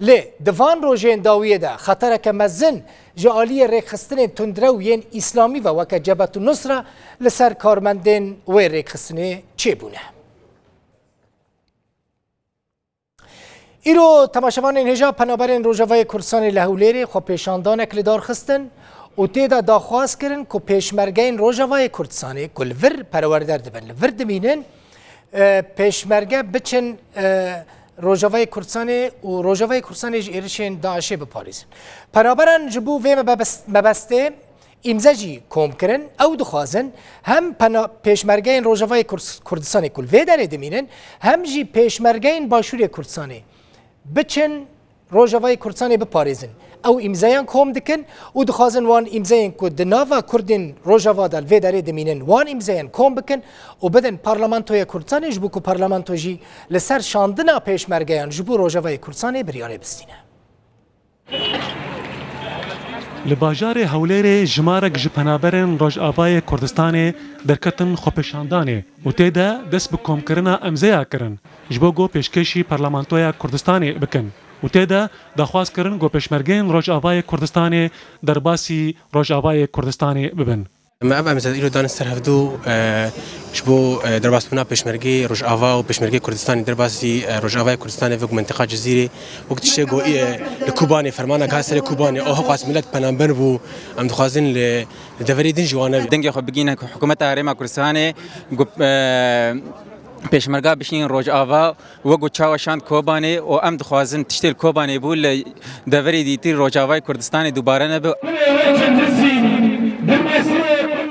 لی دوان روژین داویه ده خطر که مزن جعالی ریخستن تندرو ین اسلامی و وکه جبهت النصره لسر کارمندین و ریخستن چه بونه؟ ایرو تماشاوان هجا پنابر روژاوای کردستان لهولێرê خو پیشاندانک لدار خستن و تیدا داخواست کرن که پیشمرگه روژاوای کردستانê کل ور پرورده دبن ور دمینن پیشمرگه بچن روژاوای کردستانê و روژاوای کردستانê ji êrişên Daişê biparêzin. Penaberan ji bo vê mebestê îmze jî kom kirin ew dixwazin hem pêşmergeyên Rojavayê Kurdistanê kul vê derê dimînin hem jî pêşmergeyên Başûrê Kurdistanê biçin Rojavayê Kurdistanê biparêzin. Ew îmzeyan kom dikin û dixwazin wan îmzeyên ku di nava Kurdên Rojava da vê derê dimînin wan îmzeyan kom bikin û bidin Parlamentoya Kurdistanê ji bo ku parlamento jî li ser şandina pêşmergeyan ji bo Rojavayê Kurdistanê biryarê bistîne. Li bajarê Hewlêrê jimarek ji penaberên Rojavayê Kurdistanê derketin xwepêşandanê û tê de dest bi komkirina emzeya kirin ji bo got pêşkêşî Parlamentoya Kurdistanê bikin û tê de daxwaz kirin got pêşmergeyên Rojavayê Kurdistanê derbasî Rojavayê Kurdistanê bibin. ما أبغى مثلا إيرو دان استرهفدو شبو درباس بنا بيشمرجي روجافا وبيشمرجي كردستاني درباسي روجافا كردستاني في منطقة جزيرة وقت الشيء جو الكوباني فرمانا قاسر الكوباني أو هو قاس ملت بنامبر بو أم دخازين لدفري دين جوانا دنجي خو بجينا حكومة هرم كردستاني جو پێشمەرگا بشین ڕۆژئاوا وەکو چاوەشاند کۆبانێ و ئەم دخوازن تشتێل کۆبانێ بوو لە دەڤەری دیتر ڕۆژاوای کوردستانی دووبارە نەبوو.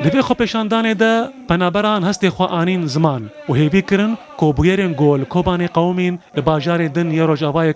Divê xwepêşandanê de penaberan hestê xwe anîn ziman û hêvî kirin ku bûyerên gol kobanê qewmîn li bajarê din ya Rojavayê